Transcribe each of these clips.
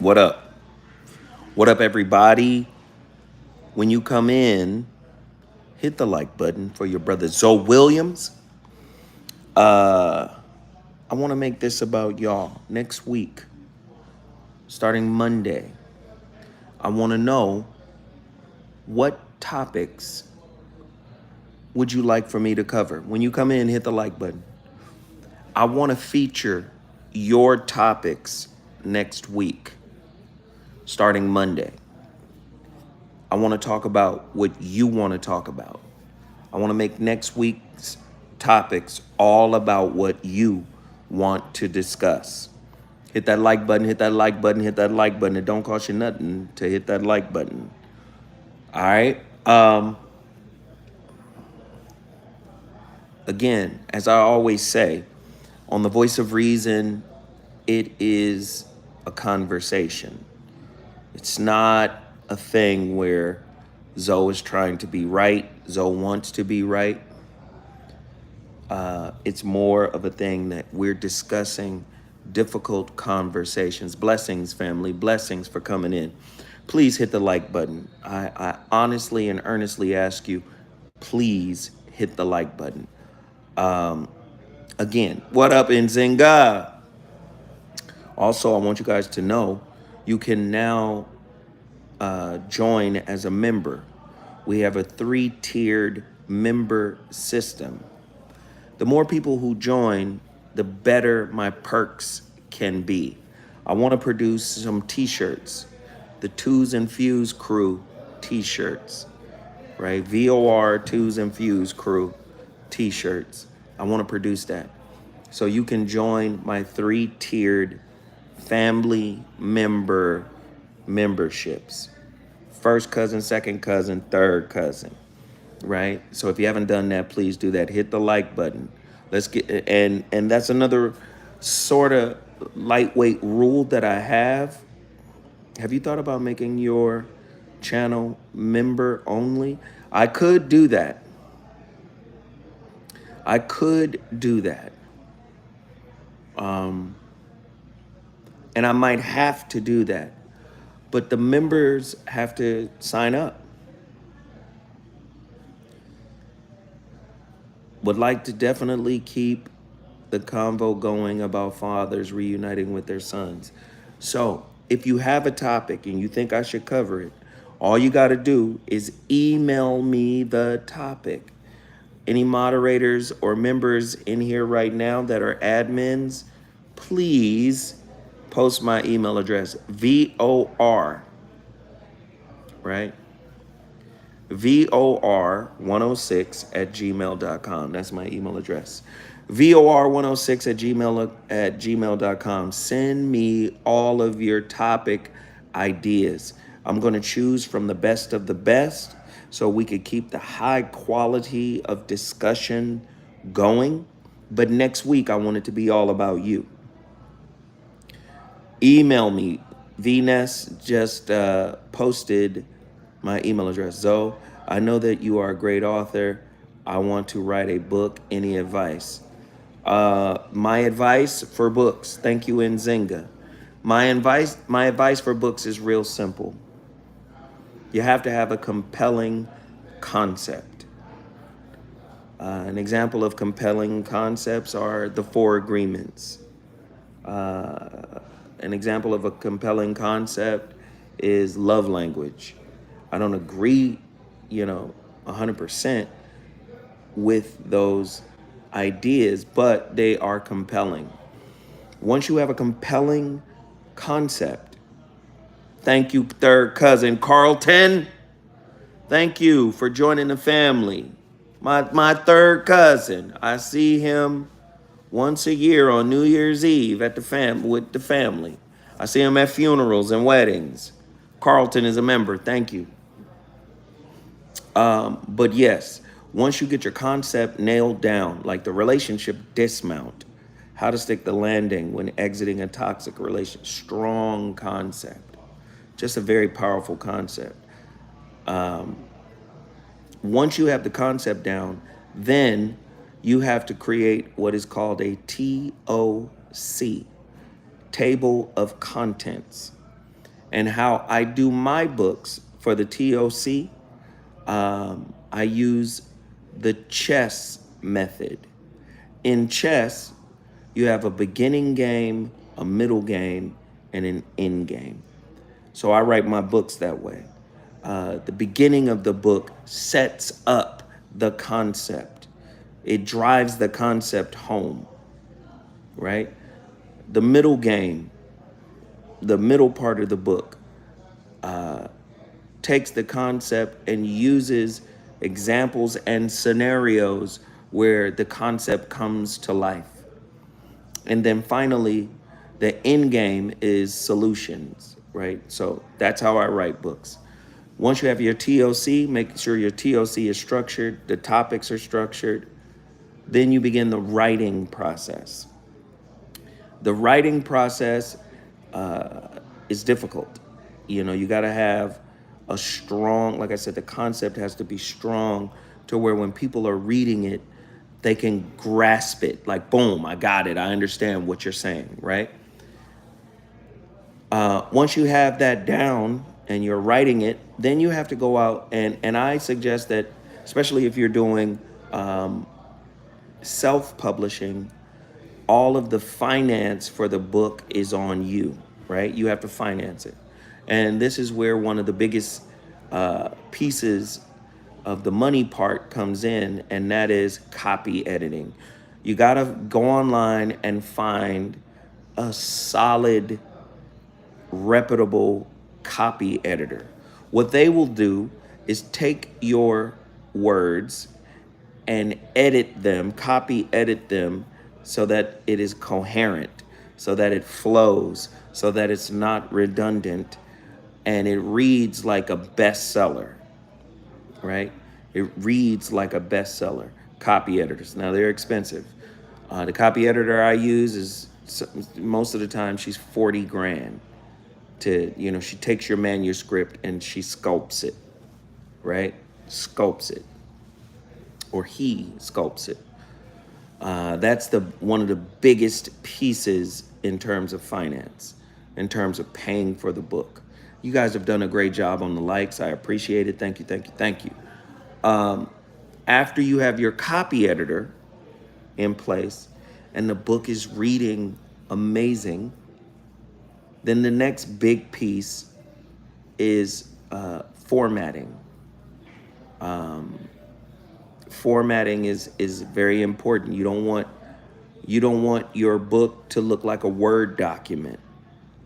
What up? What up, everybody? When you come in, hit the like button for your brother Zoe Williams. I want to make this about y'all. Next week, starting Monday, I want to know what topics would you like for me to cover? When you come in, hit the like button. I want to feature your topics next week, starting Monday. I want to talk about what you want to talk about. I want to make next week's topics all about what you want to discuss. Hit that like button, hit that like button, hit that like button. It don't cost you nothing to hit that like button. All right. Again, as I always say, on the Voice of Reason, it is a conversation. It's not a thing where Zoe is trying to be right. Zoe wants to be right. It's more of a thing that we're discussing difficult conversations. Blessings, family. Blessings for coming in. Please hit the like button. I honestly and earnestly ask you, please hit the like button. Again, what up, Nzinga? Also, I want you guys to know you can now join as a member. We have a 3-tiered member system. The more people who join, the better my perks can be. I want to produce some t-shirts, the Twos and Fuse crew t-shirts, right? VOR Twos and Fuse crew t-shirts. I want to produce that. So you can join my 3-tiered family member memberships. First cousin, second cousin, third cousin. Right? So if you haven't done that, please do that. Hit the like button. Let's get and that's another sort of lightweight rule that I have. Have you thought about making your channel member only? I could do that. I could do that. And I might have to do that. But the members have to sign up. Would like to definitely keep the convo going about fathers reuniting with their sons. So if you have a topic and you think I should cover it, all you got to do is email me the topic. Any moderators or members in here right now that are admins, please post my email address, VOR, right? VOR106@gmail.com. That's my email address. VOR106@gmail.com. Send me all of your topic ideas. I'm going to choose from the best of the best so we could keep the high quality of discussion going. But next week, I want it to be all about you. Email me. VNess just posted my email address. Zoe, I know that you are a great author. I want to write a book. Any advice? My advice for books. Thank you, Nzinga. My advice for books is real simple. You have to have a compelling concept. An example of compelling concepts are the 4 agreements. An example of a compelling concept is love language. I don't agree, 100% with those ideas, but they are compelling. Once you have a compelling concept, thank you, third cousin Carlton. Thank you for joining the family. My third cousin, I see him once a year on New Year's Eve at with the family. I see him at funerals and weddings. Carlton is a member. Thank you. But yes, once you get your concept nailed down, like the relationship dismount, how to stick the landing when exiting a toxic relationship, strong concept, just a very powerful concept. Once you have the concept down, then you have to create what is called a TOC, table of contents. And how I do my books for the TOC, I use the chess method. In chess, you have a beginning game, a middle game, and an end game. So I write my books that way. The beginning of the book sets up the concept. It drives the concept home, right? The middle game, the middle part of the book, takes the concept and uses examples and scenarios where the concept comes to life. And then finally, the end game is solutions, right? So that's how I write books. Once you have your TOC, make sure your TOC is structured, the topics are structured, then you begin the writing process. The writing process is difficult. You know, you got to have a strong, like I said, the concept has to be strong to where when people are reading it, they can grasp it. Like, boom, I got it. I understand what you're saying, right? Once you have that down and you're writing it, then you have to go out and I suggest that, especially if you're doing self-publishing, all of the finance for the book is on you, right? You have to finance it. And this is where one of the biggest pieces of the money part comes in, and that is copy editing. You got to go online and find a solid, reputable copy editor. What they will do is take your words and edit them, copy edit them so that it is coherent, so that it flows, so that it's not redundant, and it reads like a bestseller, right? It reads like a bestseller. Copy editors. Now they're expensive. The copy editor I use is most of the time she's 40 grand to, you know, she takes your manuscript and she sculpts it, right? Sculpts it. Or he sculpts it. That's one of the biggest pieces in terms of finance, in terms of paying for the book. You guys have done a great job on the likes. I appreciate it. Thank you, thank you, thank you. After you have your copy editor in place and the book is reading amazing, then the next big piece is formatting. Formatting is very important. You don't want your book to look like a Word document.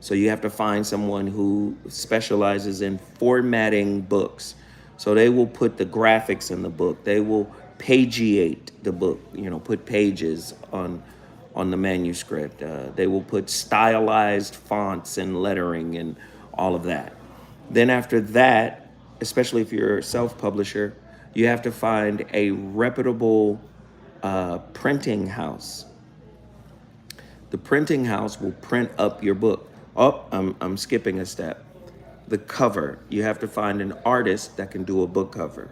So you have to find someone who specializes in formatting books. So they will put the graphics in the book. They will pagiate the book, you know, put pages on the manuscript. They will put stylized fonts and lettering and all of that. Then after that, especially if you're a self-publisher, you have to find a reputable printing house. The printing house will print up your book. Oh, I'm skipping a step. The cover. You have to find an artist that can do a book cover.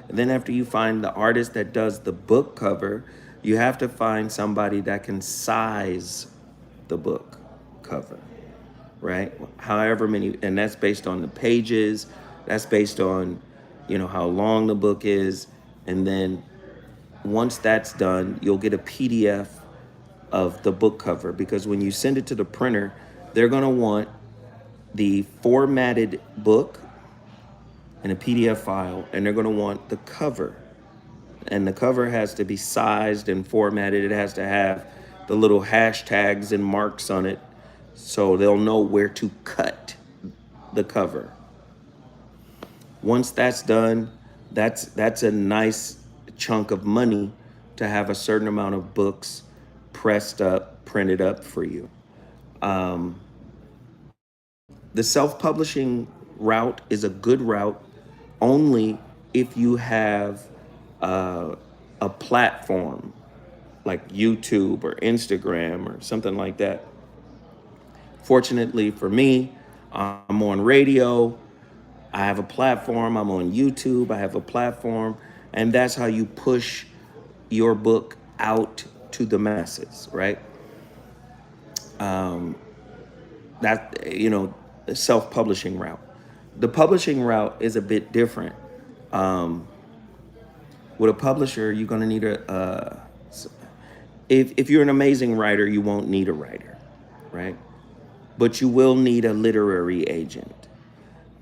And then after you find the artist that does the book cover, you have to find somebody that can size the book cover, right? However many, and that's based on the pages, that's based on, you know, how long the book is. And then once that's done, you'll get a PDF of the book cover, because when you send it to the printer, they're going to want the formatted book and a PDF file, and they're going to want the cover. And the cover has to be sized and formatted. It has to have the little hashtags and marks on it so they'll know where to cut the cover. Once that's done, that's a nice chunk of money to have a certain amount of books pressed up, printed up for you. The self-publishing route is a good route only if you have a platform like YouTube or Instagram or something like that. Fortunately for me, I'm on radio. I have a platform. I'm on YouTube. I have a platform. And that's how you push your book out to the masses, right? That, you know, self-publishing route. The publishing route is a bit different. Um, with a publisher, you're going to need if you're an amazing writer, you won't need a writer, right? But you will need a literary agent.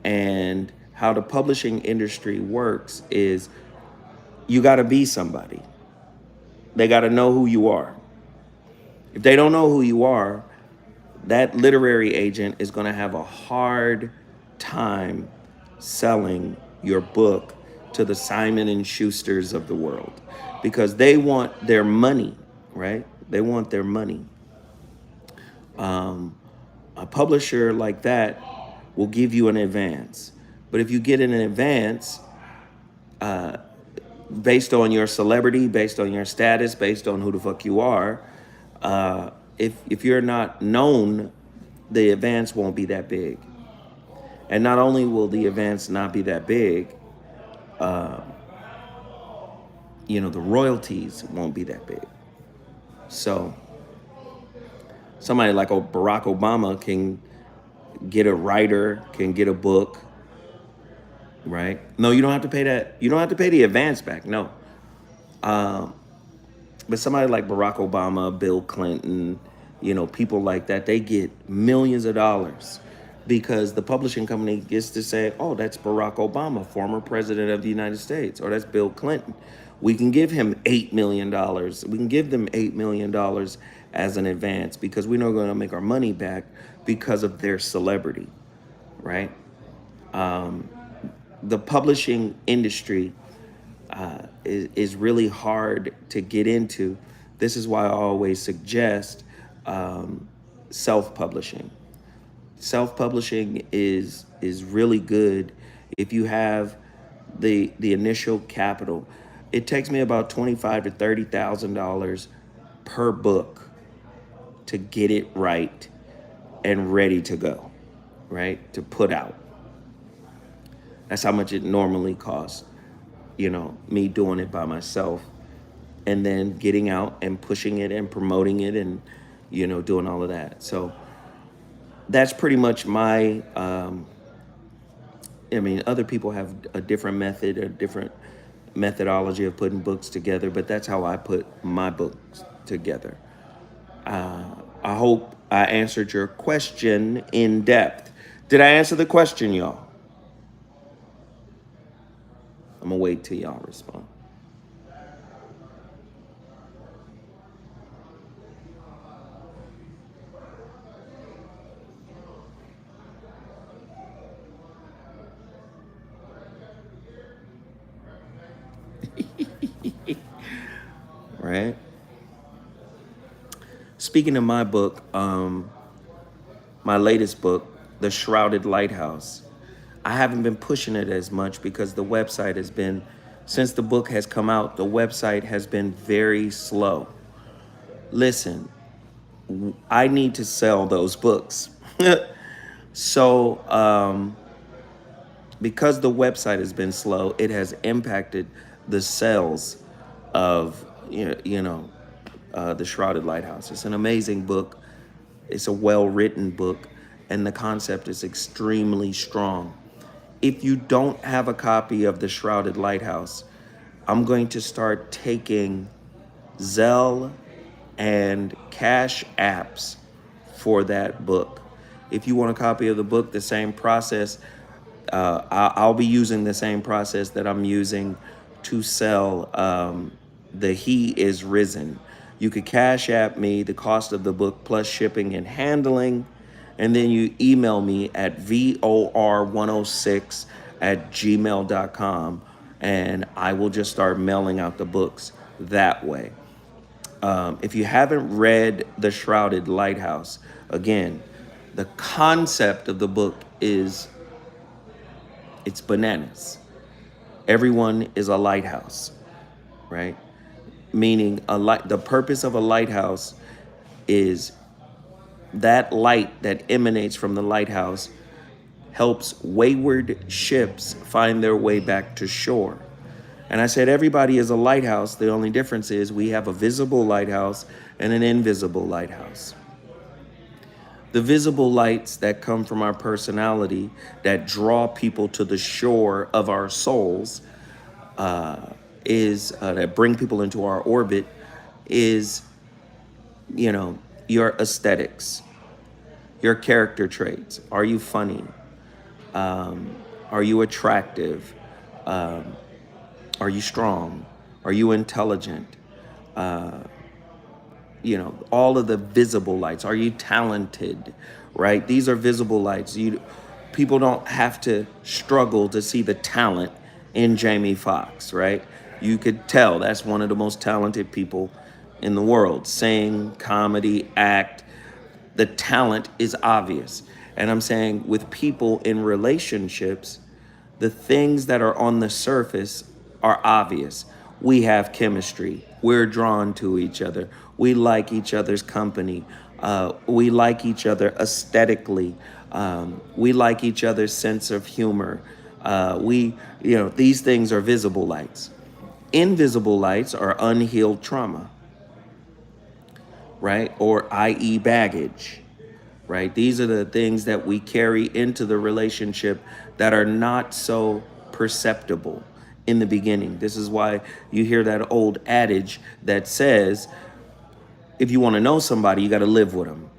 And how the publishing industry works is you got to be somebody. They got to know who you are. If they don't know who you are, that literary agent is going to have a hard time selling your book to the Simon and Schusters of the world because they want their money, right? They want their money. A publisher like that will give you an advance. But if you get an advance based on your celebrity, based on your status, based on who the fuck you are, if you're not known, the advance won't be that big. And not only will the advance not be that big, the royalties won't be that big. So somebody like Barack Obama can get a writer, can get a book, right? No, you don't have to pay that. You don't have to pay the advance back. No. But somebody like Barack Obama, Bill Clinton, people like that, they get millions of dollars because the publishing company gets to say, oh, that's Barack Obama, former president of the United States, or that's Bill Clinton. We can give him $8 million. We can give them $8 million as an advance because we know we're going to make our money back because of their celebrity, right? The publishing industry is really hard to get into. This is why I always suggest self-publishing. Self-publishing is really good if you have the initial capital. It takes me about $25,000 to $30,000 per book to get it right and ready to go, right? To put out. That's how much it normally costs, me doing it by myself and then getting out and pushing it and promoting it and, doing all of that. So that's pretty much my, other people have a different method, a different methodology of putting books together, but that's how I put my books together. I hope I answered your question in depth. Did I answer the question, y'all? I'm gonna wait till y'all respond. Right? Speaking of my book, my latest book, The Shrouded Lighthouse, I haven't been pushing it as much because the website has been, since the book has come out, the website has been very slow. Listen, I need to sell those books. So, because the website has been slow, it has impacted the sales of, The Shrouded Lighthouse. It's an amazing book. It's a well-written book, and the concept is extremely strong. If you don't have a copy of The Shrouded Lighthouse, I'm going to start taking Zelle and Cash apps for that book. If you want a copy of the book, the same process, I'll be using the same process that I'm using to sell the He Is Risen. You could Cash app me the cost of the book plus shipping and handling, and then you email me at vor106@gmail.com, and I will just start mailing out the books that way. If you haven't read The Shrouded Lighthouse, again, the concept of the book it's bananas. Everyone is a lighthouse, right? Meaning the purpose of a lighthouse is that light that emanates from the lighthouse helps wayward ships find their way back to shore. And I said everybody is a lighthouse. The only difference is we have a visible lighthouse and an invisible lighthouse. The visible lights that come from our personality that draw people to the shore of our souls is that bring people into our orbit is, your aesthetics, your character traits. Are you funny? Are you attractive? Are you strong? Are you intelligent? All of the visible lights. Are you talented? Right? These are visible lights. People don't have to struggle to see the talent in Jamie Foxx, right? You could tell that's one of the most talented people in the world. Sing, comedy, act. The talent is obvious. And I'm saying with people in relationships, the things that are on the surface are obvious. We have chemistry. We're drawn to each other. We like each other's company. We like each other aesthetically. We like each other's sense of humor. These things are visible lights. Invisible lights are unhealed trauma, right? Or i.e. baggage, right? These are the things that we carry into the relationship that are not so perceptible in the beginning. This is why you hear that old adage that says, if you want to know somebody, you got to live with them.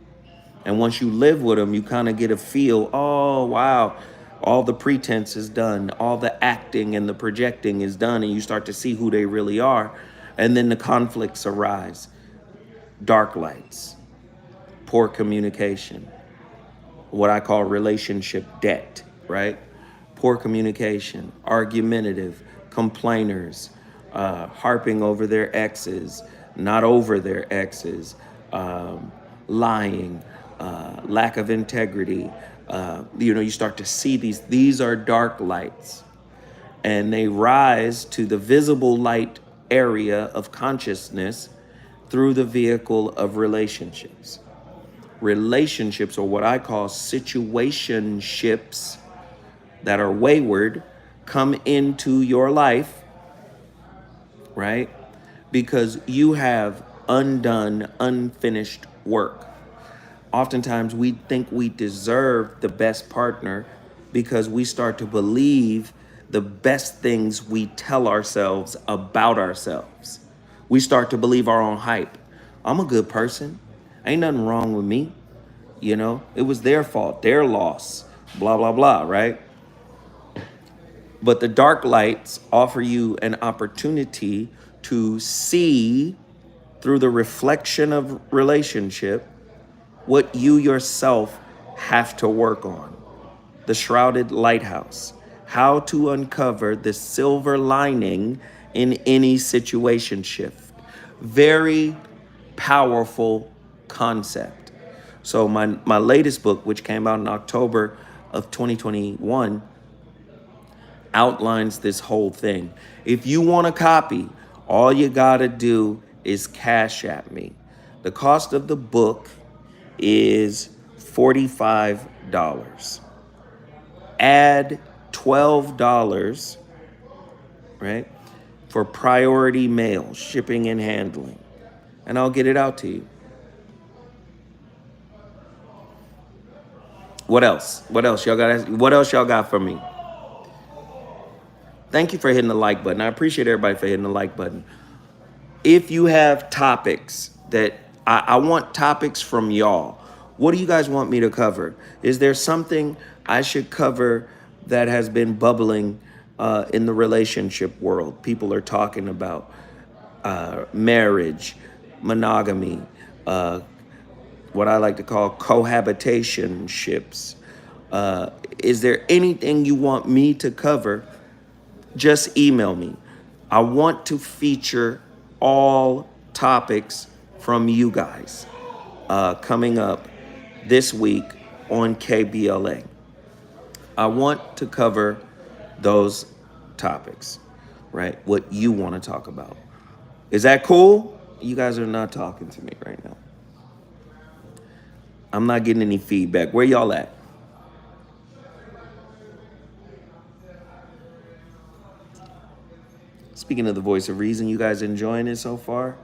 And once you live with them, you kind of get a feel, oh, wow, all the pretense is done. All the acting and the projecting is done. And you start to see who they really are. And then the conflicts arise. Dark lights, poor communication, what I call relationship debt, right? Poor communication, argumentative, complainers, harping over their exes, not over their exes, lying, lack of integrity. You start to see these are dark lights, and they rise to the visible light area of consciousness through the vehicle of relationships. Relationships, or what I call situationships that are wayward, come into your life, right? Because you have undone, unfinished work. Oftentimes we think we deserve the best partner because we start to believe the best things we tell ourselves about ourselves. We start to believe our own hype. I'm a good person. Ain't nothing wrong with me. It was their fault, their loss, blah, blah, blah, right? But the dark lights offer you an opportunity to see through the reflection of relationship what you yourself have to work on. The shrouded lighthouse, how to uncover the silver lining in any situation shift. Very powerful concept. So my latest book, which came out in October of 2021, outlines this whole thing. If you want a copy, all you gotta do is Cash App me. The cost of the book is $45. Add $12, right, for priority mail, shipping and handling, and I'll get it out to you. What else? What else y'all got? What else y'all got for me? Thank you for hitting the like button. I appreciate everybody for hitting the like button. If you have topics that I want topics from y'all. What do you guys want me to cover? Is there something I should cover that has been bubbling in the relationship world? People are talking about marriage, monogamy, what I like to call cohabitation ships. Is there anything you want me to cover? Just email me. I want to feature all topics from you guys coming up this week on KBLA. I want to cover those topics, right? What you want to talk about. Is that cool? You guys are not talking to me right now. I'm not getting any feedback. Where y'all at? Speaking of the voice of reason, you guys enjoying it so far?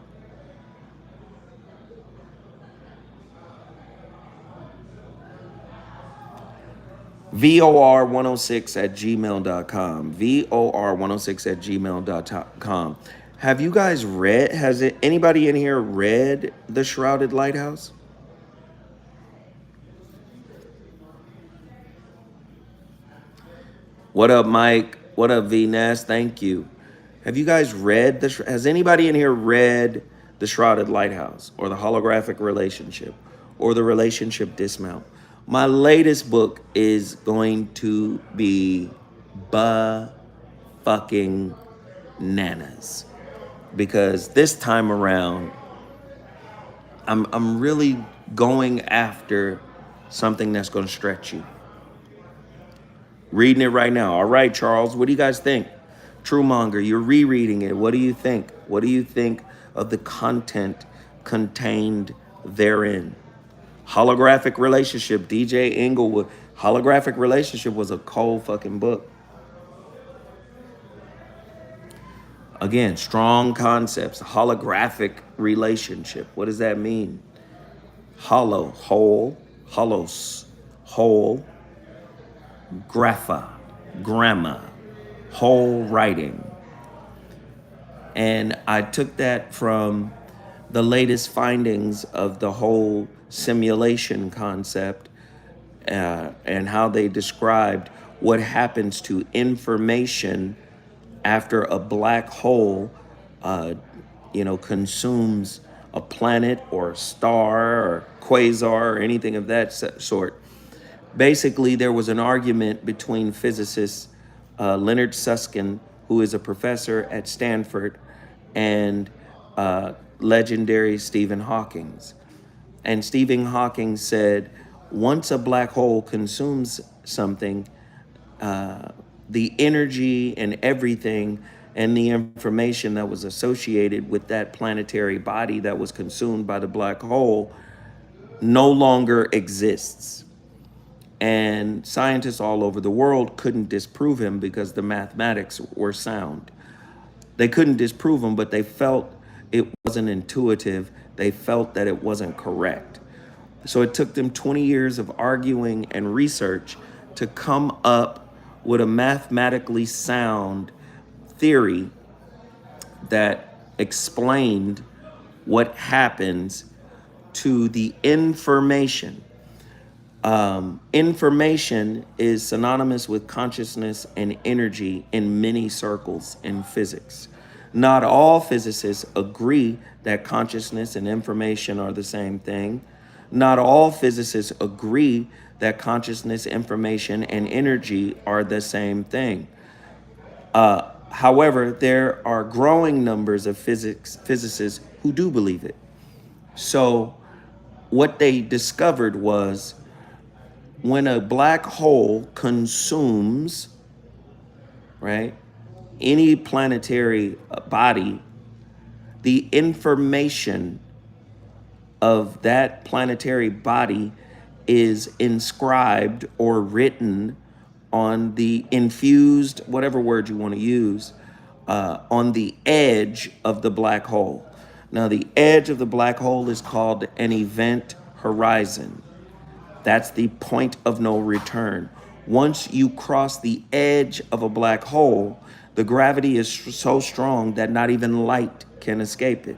VOR106 at gmail.com. VOR106 at gmail.com. Have you guys read, anybody in here read The Shrouded Lighthouse? What up, Mike? What up, V-Ness? Thank you. Have you guys read, has anybody in here read The Shrouded Lighthouse or The Holographic Relationship or The Relationship Dismount? My latest book is going to be fucking nanas, because this time around I'm really going after something that's going to stretch you. Reading it right now. All right, Charles, what do you guys think? Truemonger, you're rereading it. What do you think? What do you think of the content contained therein? Holographic Relationship, DJ Englewood. Holographic Relationship was a cold fucking book. Again, strong concepts. Holographic relationship. What does that mean? Hollow, whole, holos, whole, grapha, grammar, whole writing. And I took that from the latest findings of the whole simulation concept and how they described what happens to information after a black hole, consumes a planet or a star or quasar or anything of that sort. Basically, there was an argument between physicists Leonard Susskind, who is a professor at Stanford, and legendary Stephen Hawking. And Stephen Hawking said, once a black hole consumes something, the energy and everything and the information that was associated with that planetary body that was consumed by the black hole no longer exists. And scientists all over the world couldn't disprove him because the mathematics were sound. They couldn't disprove him, but they felt it wasn't intuitive. They felt that it wasn't correct. So it took them 20 years of arguing and research to come up with a mathematically sound theory that explained what happens to the information. Information is synonymous with consciousness and energy in many circles in physics. Not all physicists agree that consciousness and information are the same thing. Not all physicists agree that consciousness, information, and energy are the same thing. However, there are growing numbers of physicists who do believe it. So what they discovered was when a black hole consumes, right, any planetary body, the information of that planetary body is inscribed or written on the infused, whatever word you want to use, on the edge of the black hole. Now, the edge of the black hole is called an event horizon. That's the point of no return. Once you cross the edge of a black hole, the gravity is so strong that not even light can escape it.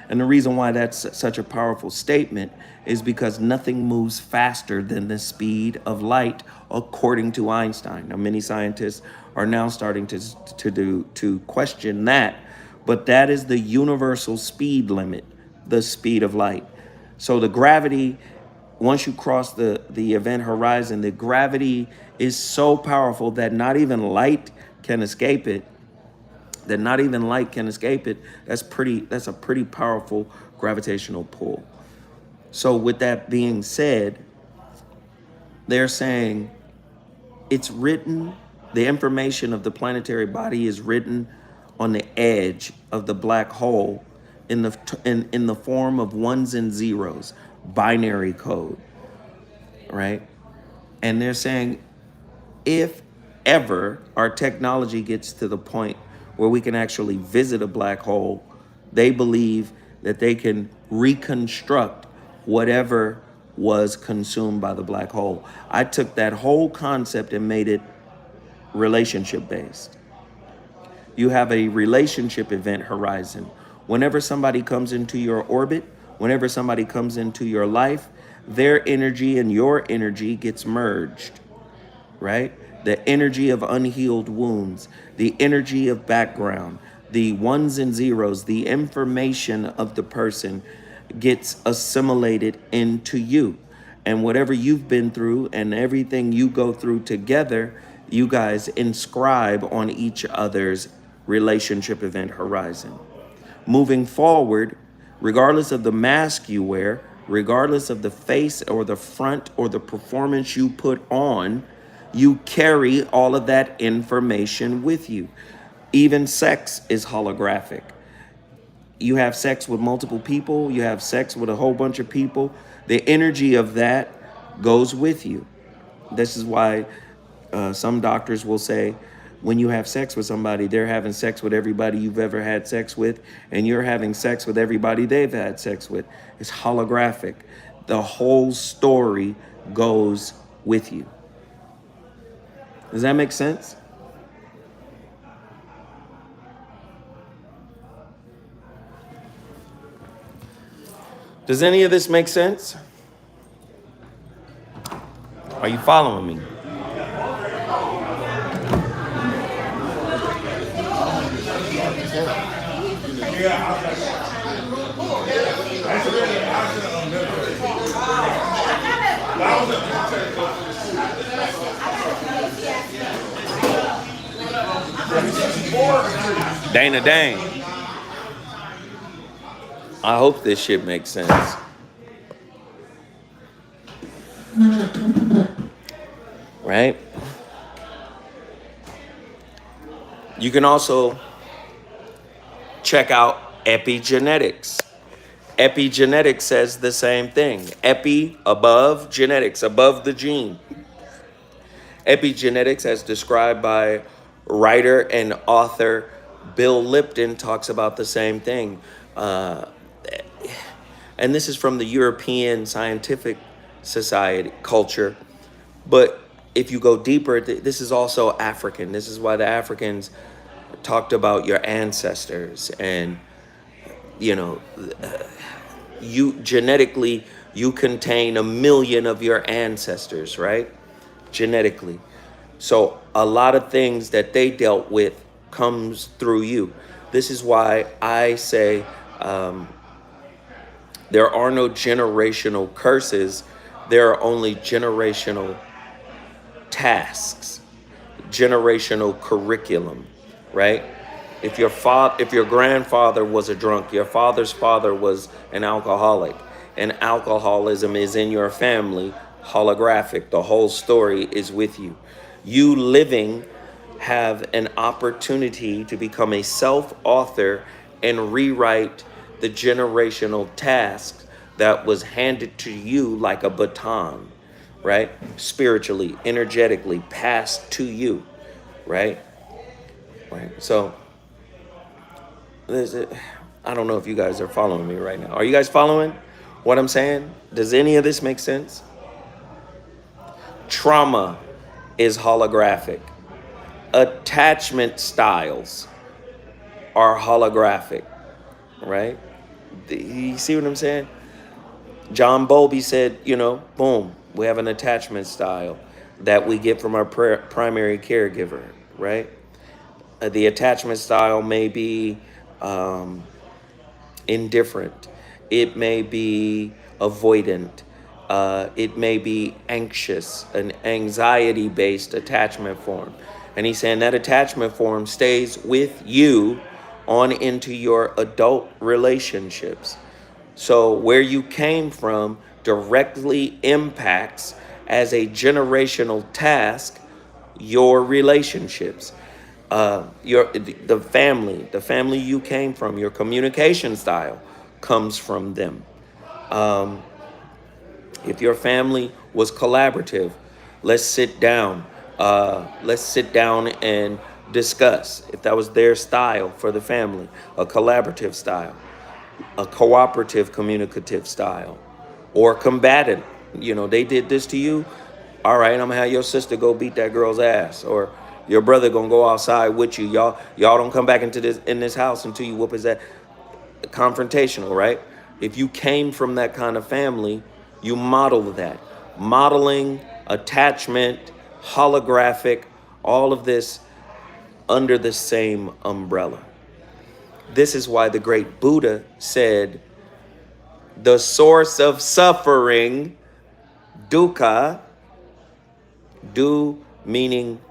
And the reason why that's such a powerful statement is because nothing moves faster than the speed of light, according to Einstein. Now, many scientists are now starting to question that, but that is the universal speed limit, the speed of light. So the gravity, once you cross the event horizon, the gravity is so powerful that not even light can escape it. That's a pretty powerful gravitational pull. So with that being said, they're saying it's written, the information of the planetary body is written on the edge of the black hole in the form of ones and zeros, binary code, right? And they're saying if ever our technology gets to the point where we can actually visit a black hole, they believe that they can reconstruct whatever was consumed by the black hole. I took that whole concept and made it relationship based. You have a relationship event horizon. Whenever somebody comes into your orbit, whenever somebody comes into your life, their energy and your energy gets merged, right? The energy of unhealed wounds, the energy of background, the ones and zeros, the information of the person gets assimilated into you. And whatever you've been through and everything you go through together, you guys inscribe on each other's relationship event horizon. Moving forward, regardless of the mask you wear, regardless of the face or the front or the performance you put on, you carry all of that information with you. Even sex is holographic. You have sex with multiple people, you have sex with a whole bunch of people. The energy of that goes with you. This is why some doctors will say, when you have sex with somebody, they're having sex with everybody you've ever had sex with, and you're having sex with everybody they've had sex with. It's holographic. The whole story goes with you. Does that make sense? Does any of this make sense? Are you following me? Dana Dane. I hope this shit makes sense. Right? You can also check out Epigenetics. Epigenetics says the same thing. Epi, above, genetics, above the gene. Epigenetics, as described by writer and author Bill Lipton, talks about the same thing. And this is from the European Scientific Society culture. But if you go deeper, this is also African. This is why the Africans talked about your ancestors. And, you know, you genetically, you contain 1 million of your ancestors, right? Genetically. So a lot of things that they dealt with comes through you. This is why I say there are no generational curses. There are only generational tasks, generational curriculum, right? If your grandfather was a drunk, your father's father was an alcoholic, and alcoholism is in your family, holographic. The whole story is with you. You living have an opportunity to become a self-author and rewrite the generational task that was handed to you like a baton, right? Spiritually, energetically passed to you, right? Right. So I don't know if you guys are following me right now. Are you guys following what I'm saying? Does any of this make sense? Trauma is holographic. Attachment styles are holographic, right? You see what I'm saying? John Bowlby said, you know, boom, we have an attachment style that we get from our primary caregiver, right? The attachment style may be indifferent. It may be avoidant. It may be anxious, an anxiety-based attachment form. And he's saying that attachment form stays with you on into your adult relationships. So where you came from directly impacts as a generational task your relationships. The family you came from, your communication style comes from them. If your family was collaborative, let's sit down and discuss. If that was their style for the family, a collaborative style, a cooperative communicative style, or combative They did this to you. All right, I'm gonna have your sister go beat that girl's ass, or your brother gonna go outside with you. Y'all don't come back into this house until you whoop his ass. Confrontational, right? If you came from that kind of family, you model that. Modeling, attachment, holographic, all of this under the same umbrella. This is why the great Buddha said the source of suffering, dukkha, du meaning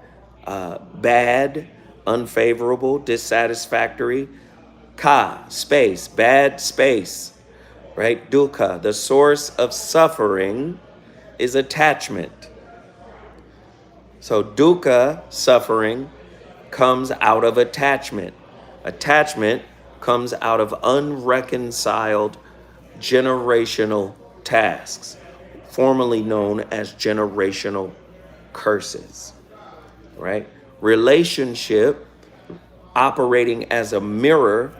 bad, unfavorable, dissatisfactory, ka, space, bad space, right? Dukkha, the source of suffering is attachment. So dukkha, suffering, comes out of attachment. Attachment comes out of unreconciled generational tasks, formerly known as generational curses, right? Relationship, operating as a mirror,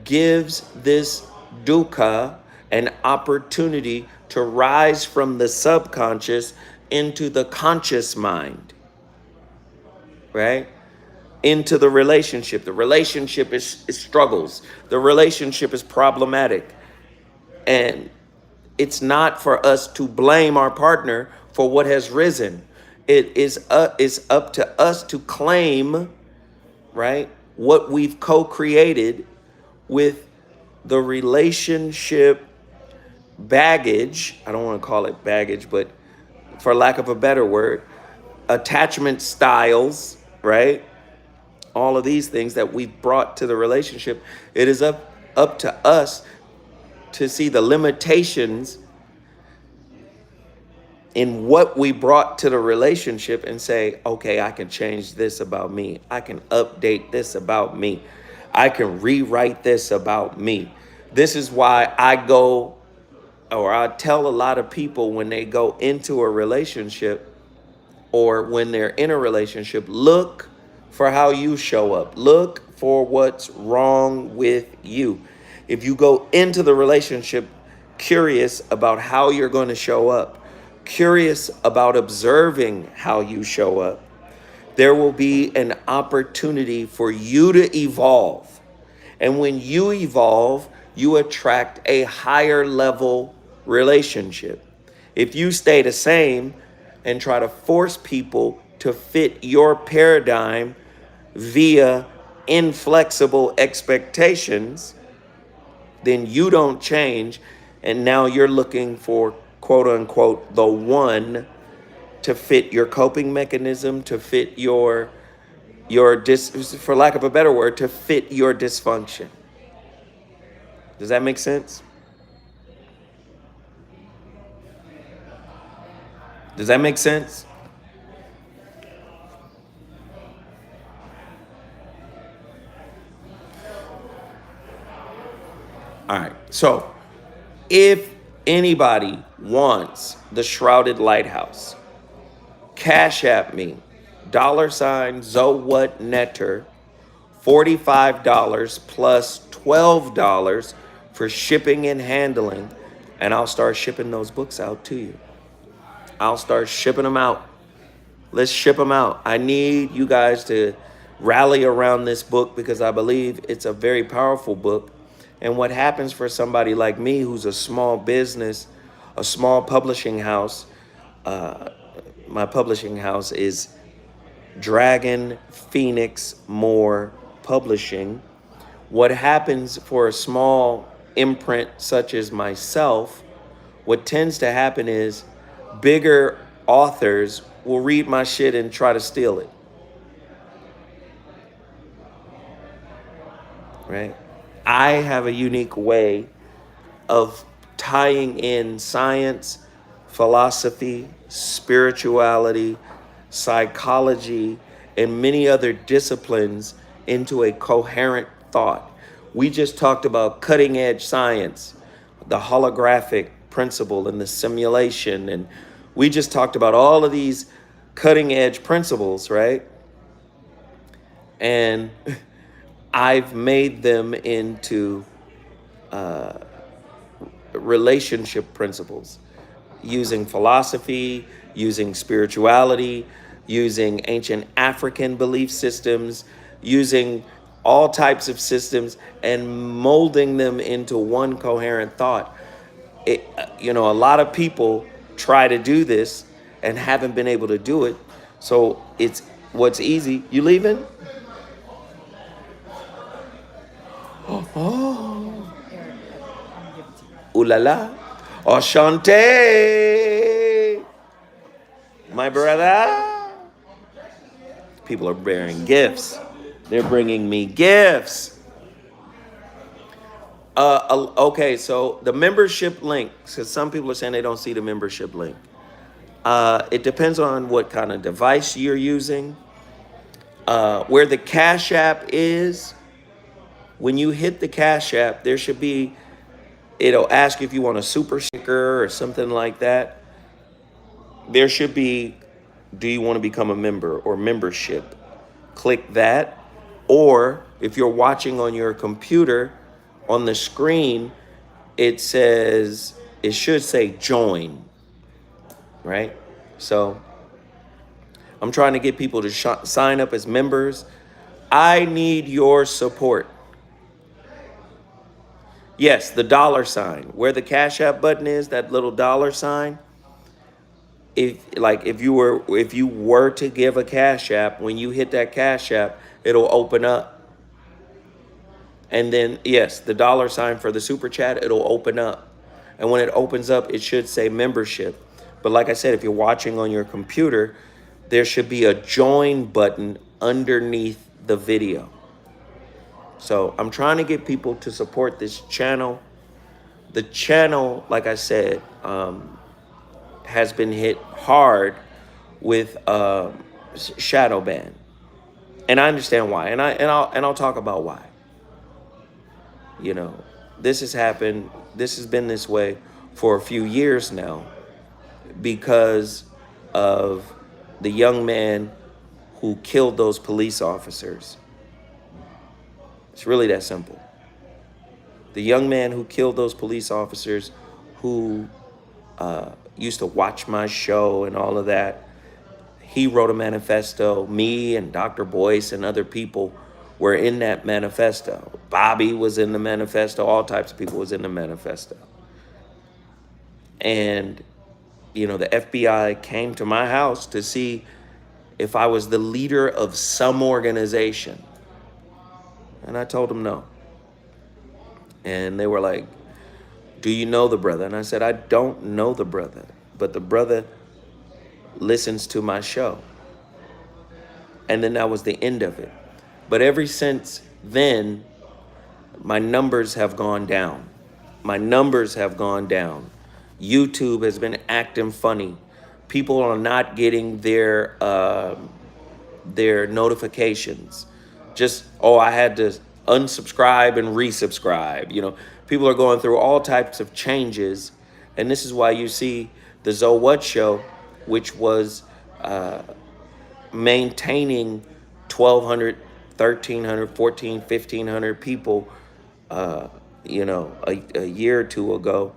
gives this dukkha an opportunity to rise from the subconscious into the conscious mind, right? Into the relationship. The relationship is struggles. The relationship is problematic. And it's not for us to blame our partner for what has risen. It is up to us to claim, right, what we've co-created with the relationship baggage. I don't want to call it baggage, but for lack of a better word, attachment styles, right? All of these things that we've brought to the relationship. It is up to us to see the limitations in what we brought to the relationship and say, okay, I can change this about me. I can update this about me. I can rewrite this about me. This is why I tell a lot of people when they go into a relationship or when they're in a relationship, look for how you show up. Look for what's wrong with you. If you go into the relationship curious about how you're going to show up, curious about observing how you show up, there will be an opportunity for you to evolve. And when you evolve, you attract a higher level relationship. If you stay the same and try to force people to fit your paradigm via inflexible expectations, then you don't change. And now you're looking for, quote unquote, the one to fit your coping mechanism, to fit for lack of a better word, to fit your dysfunction. Does that make sense? Does that make sense? All right. So if anybody wants the Shrouded Lighthouse, cash at me, $Zowhatnetter, $45 plus $12 for shipping and handling, and I'll start shipping those books out to you. I'll start shipping them out. Let's ship them out. I need you guys to rally around this book because I believe it's a very powerful book. And what happens for somebody like me who's a small business, a small publishing house, my publishing house is Dragon Phoenix Moore Publishing. What happens for a small imprint such as myself, what tends to happen is bigger authors will read my shit and try to steal it. Right? I have a unique way of tying in science, philosophy, spirituality, psychology, and many other disciplines into a coherent thought. We just talked about cutting edge science, the holographic principle and the simulation, and we just talked about all of these cutting edge principles, right? And I've made them into relationship principles. using philosophy, using spirituality, using ancient African belief systems, using all types of systems and molding them into one coherent thought. A lot of people try to do this and haven't been able to do it. So it's what's easy. You leaving? Oh, ooh la la. Ashante, my brother. People are bearing gifts. They're bringing me gifts. Okay, so the membership link, because some people are saying they don't see the membership link. It depends on what kind of device you're using. Where the Cash App is, when you hit the Cash App, there should be, it'll ask if you want a super sticker or something like that. There should be, do you want to become a member or membership? Click that. Or if you're watching on your computer, on the screen, it should say join, right? So I'm trying to get people to sign up as members. I need your support. Yes, the $sign, where the Cash App button is, that little $sign. If you were to give a Cash App, when you hit that Cash App, it'll open up. And then, yes, the $sign for the super chat, it'll open up. And when it opens up, it should say membership. But like I said, if you're watching on your computer, there should be a join button underneath the video. So I'm trying to get people to support this channel. The channel, like I said, has been hit hard with shadow ban. And I understand why. And I'll talk about why. This has happened. This has been this way for a few years now because of the young man who killed those police officers. It's really that simple. The young man who killed those police officers who used to watch my show and all of that, he wrote a manifesto. Me and Dr. Boyce and other people were in that manifesto. Bobby was in the manifesto. All types of people was in the manifesto. And, the FBI came to my house to see if I was the leader of some organization. And I told them no. And they were like, do you know the brother? And I said, I don't know the brother, but the brother listens to my show. And then that was the end of it. But ever since then, my numbers have gone down. My numbers have gone down. YouTube has been acting funny. People are not getting their notifications. I had to unsubscribe and resubscribe. People are going through all types of changes. And this is why you see the Zoe What Show, which was maintaining 1,200, 1,300, 1,400, 1,500 people, a year or two ago,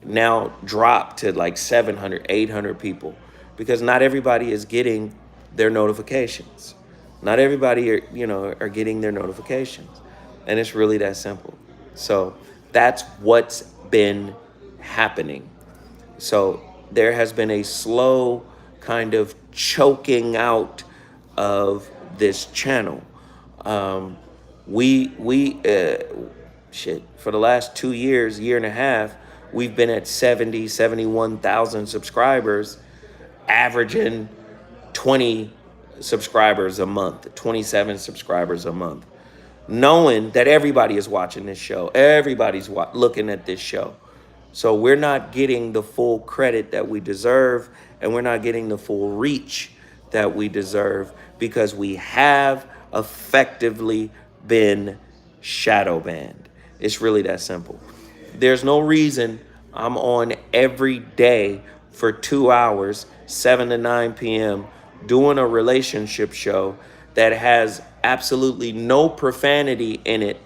now dropped to like 700, 800 people, because not everybody is getting their notifications. Not everybody are getting their notifications. And it's really that simple. So that's what's been happening. So there has been a slow kind of choking out of this channel. For the last 2 years, year and a half, we've been at 70, 71,000 subscribers, averaging 20 subscribers a month, 27 subscribers a month, knowing that everybody is watching this show. Everybody's looking at this show. So we're not getting the full credit that we deserve, and we're not getting the full reach that we deserve, because we have effectively been shadow banned. It's really that simple. There's no reason I'm on every day for 2 hours, 7 to 9 p.m., doing a relationship show that has absolutely no profanity in it,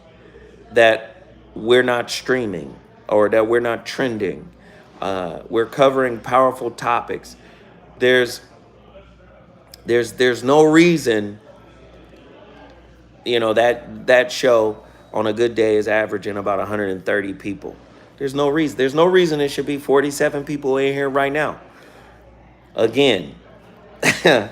that we're not streaming or that we're not trending. We're covering powerful topics. There's there's no reason, that show on a good day is averaging about 130 people. There's no reason. There's no reason it should be 47 people in here right now. Again, and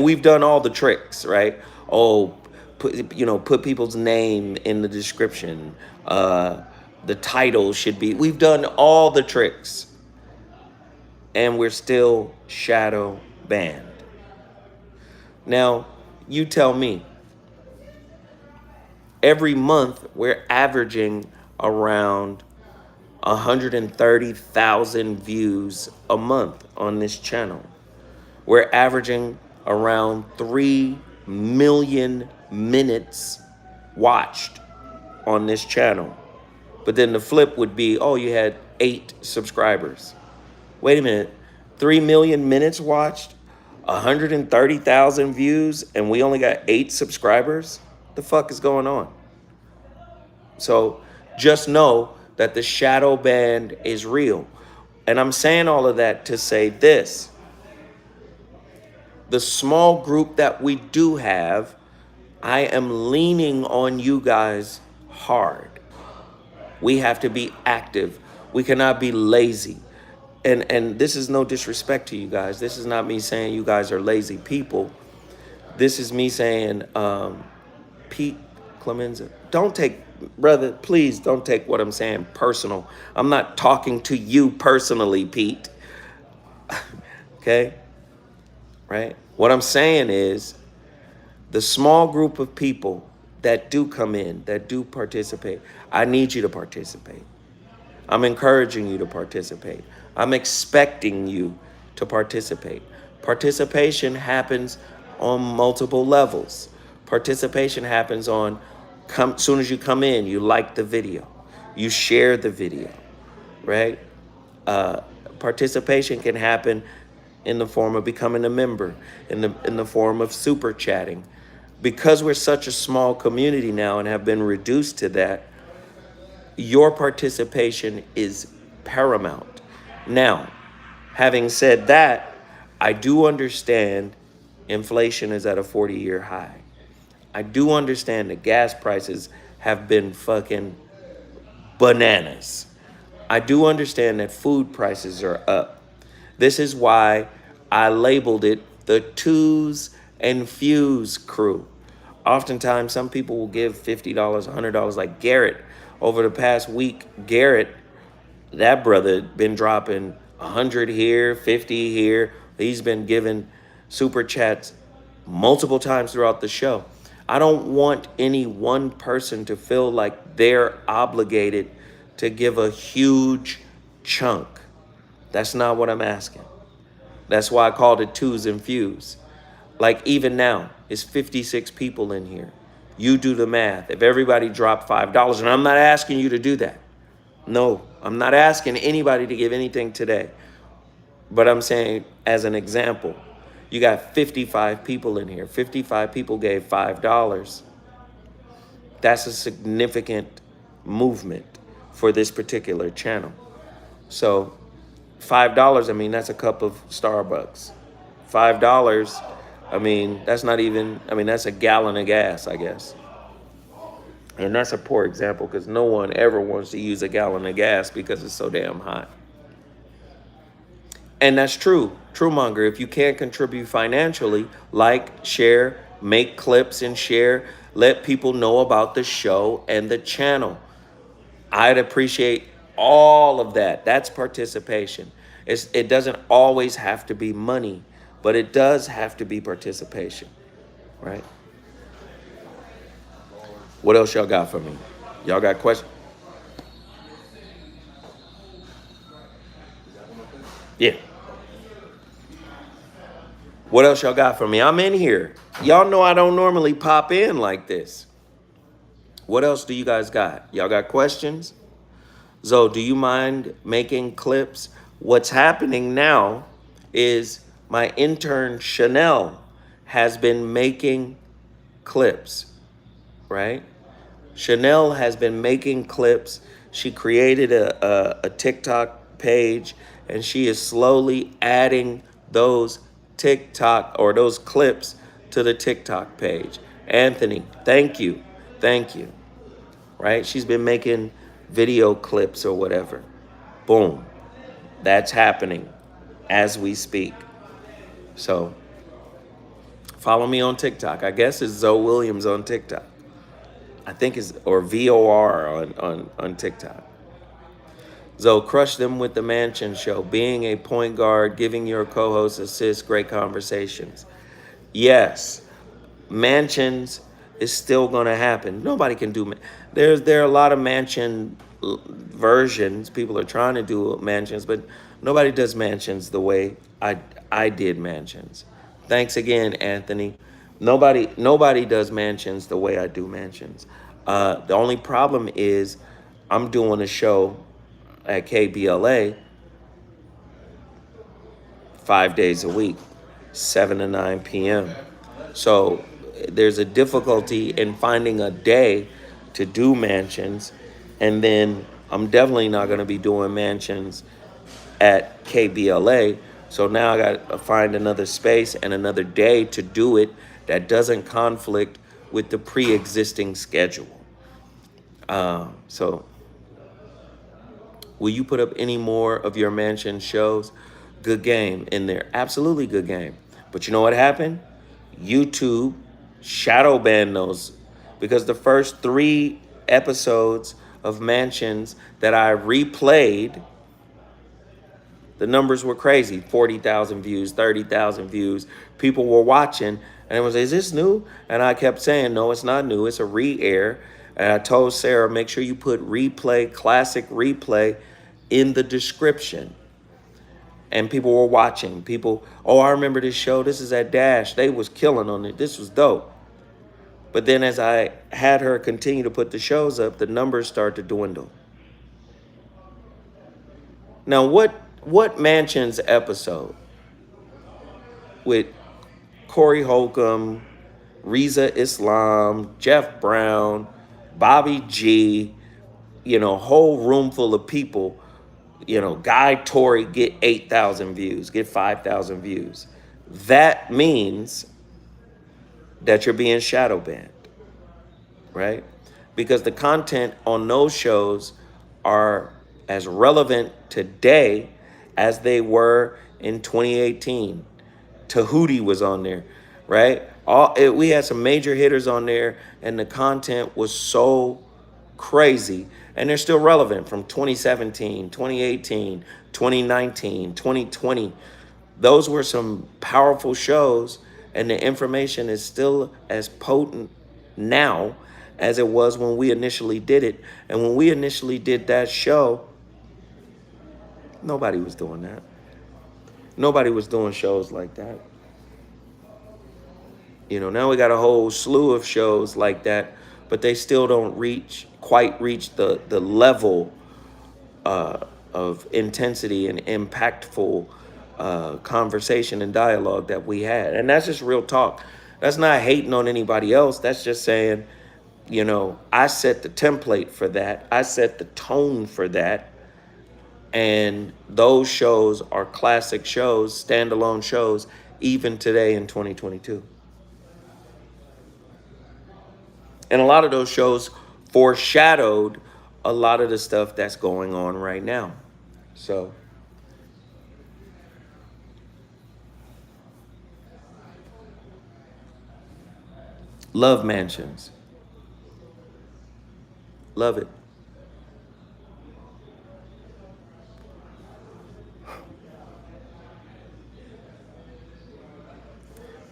we've done all the tricks, right? Oh, put people's name in the description. The title should be. We've done all the tricks, and we're still shadow banned. Now, you tell me. Every month, we're averaging around 130,000 views a month on this channel. We're averaging around 3 million minutes watched on this channel. But then the flip would be, oh, you had 8 subscribers. Wait a minute, 3 million minutes watched, 130,000 views, and we only got 8 subscribers? The fuck is going on? So just know that the shadow band is real. And I'm saying all of that to say this. The small group that we do have, I am leaning on you guys hard. We have to be active. We cannot be lazy. And this is no disrespect to you guys. This is not me saying you guys are lazy people. This is me saying, Pete Clemenza, brother, please don't take what I'm saying personal. I'm not talking to you personally, Pete. Okay? Right? What I'm saying is the small group of people that do come in, that do participate, I need you to participate. I'm encouraging you to participate. I'm expecting you to participate. Participation happens on multiple levels. Participation happens on, soon as you come in, you like the video, you share the video, right? Participation can happen in the form of becoming a member, in the form of super chatting. Because we're such a small community now and have been reduced to that, your participation is paramount. Now, having said that, I do understand inflation is at a 40-year high. I do understand that gas prices have been fucking bananas. I do understand that food prices are up. This is why I labeled it the twos and fews crew. Oftentimes, some people will give $50, $100, like Garrett. Over the past week, Garrett, that brother, been dropping 100 here, 50 here. He's been giving super chats multiple times throughout the show. I don't want any one person to feel like they're obligated to give a huge chunk. That's not what I'm asking. That's why I called it twos and fews. Like even now, it's 56 people in here. You do the math. If everybody dropped $5, and I'm not asking you to do that. No, I'm not asking anybody to give anything today. But I'm saying, as an example, you got 55 people in here. 55 people gave $5. That's a significant movement for this particular channel. So $5, I mean, that's a cup of Starbucks. $5, I mean, that's not even, I mean, that's a gallon of gas, I guess. And that's a poor example because no one ever wants to use a gallon of gas because it's so damn hot. And that's true. Truemonger, if you can't contribute financially, like, share, make clips and share, let people know about the show and the channel. I'd appreciate all of that. That's participation. It doesn't always have to be money, but it does have to be participation, right? What else y'all got for me? Y'all got questions? Yeah. What else y'all got for me? I'm in here. Y'all know I don't normally pop in like this. What else do you guys got? Y'all got questions? Zoe, do you mind making clips? What's happening now is my intern Chanel has been making clips, right? Chanel has been making clips. She created a TikTok page, and she is slowly adding those TikTok or those clips to the TikTok page. Anthony, thank you. Thank you. Right? She's been making video clips or whatever. Boom. That's happening as we speak. So follow me on TikTok. I guess it's Zoe Williams on TikTok. I think it's, or VOR on TikTok. Zoe, crush them with the Mansion Show. Being a point guard, giving your co-host assists, great conversations. Yes, mansions is still going to happen. Nobody can do. There are a lot of mansion versions. People are trying to do mansions, but nobody does mansions the way I did mansions. Thanks again, Anthony. Nobody does mansions the way I do mansions. The only problem is I'm doing a show at KBLA 5 days a week, 7 to 9 p.m. So there's a difficulty in finding a day to do mansions. And then I'm definitely not going to be doing mansions at KBLA. So now I got to find another space and another day to do it that doesn't conflict with the pre-existing schedule. So will you put up any more of your mansion shows? Good game in there. Absolutely good game. But you know what happened? YouTube shadow banned those because the first 3 episodes of Mansions that I replayed, the numbers were crazy. 40,000 views, 30,000 views. People were watching and it was, is this new? And I kept saying, no, it's not new. It's a re-air. And I told Sarah, make sure you put replay, classic replay in the description. And people were watching. People, oh, I remember this show. This is at Dash. They was killing on it. This was dope. But then as I had her continue to put the shows up, the numbers start to dwindle. Now, what Mansions episode with Corey Holcomb, Riza Islam, Jeff Brown, Bobby G, whole room full of people, Guy Torrey get 8,000 views, get 5,000 views. That means that you're being shadow banned, right? Because the content on those shows are as relevant today as they were in 2018. Tahuti was on there, right? We had some major hitters on there, and the content was so crazy, and they're still relevant from 2017, 2018, 2019, 2020. Those were some powerful shows, and the information is still as potent now as it was when we initially did it. And when we initially did that show, nobody was doing that. Nobody was doing shows like that. Now we got a whole slew of shows like that, but they still don't quite reach the level of intensity and impactful conversation and dialogue that we had. And that's just real talk. That's not hating on anybody else. That's just saying, I set the template for that. I set the tone for that. And those shows are classic shows, standalone shows, even today in 2022. And a lot of those shows foreshadowed a lot of the stuff that's going on right now. So love Mansions. Love it.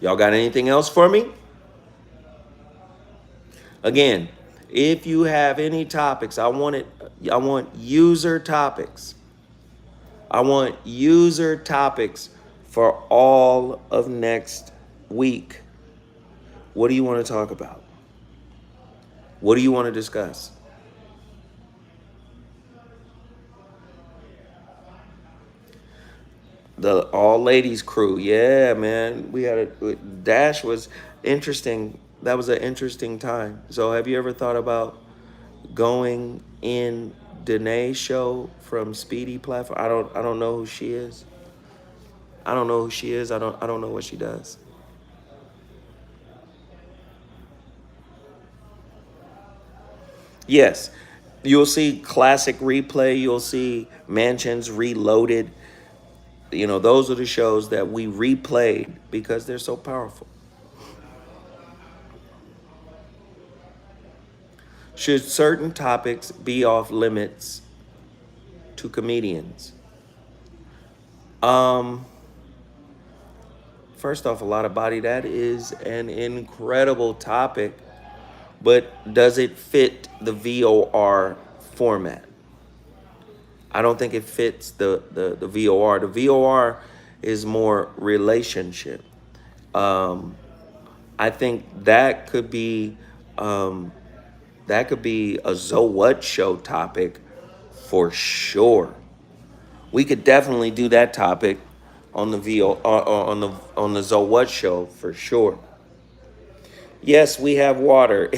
Y'all got anything else for me? Again, if you have any topics, I want user topics. I want user topics for all of next week. What do you want to talk about? What do you want to discuss? The all ladies crew. Yeah, man. Dash was interesting. That was an interesting time. So have you ever thought about going in Danae show from Speedy platform. I don't know who she is. I don't know who she is. I don't know what she does. Yes. You'll see classic replay, you'll see mansions reloaded. You know, those are the shows that we replayed because they're so powerful. Should certain topics be off limits to comedians? Um, First off, a lot of body, that is an incredible topic, but does it fit the VOR format? I don't think it fits the VOR. The VOR is more relationship. I think that could be a So What show topic for sure. We could definitely do that topic on the on the So What show for sure. Yes, we have water.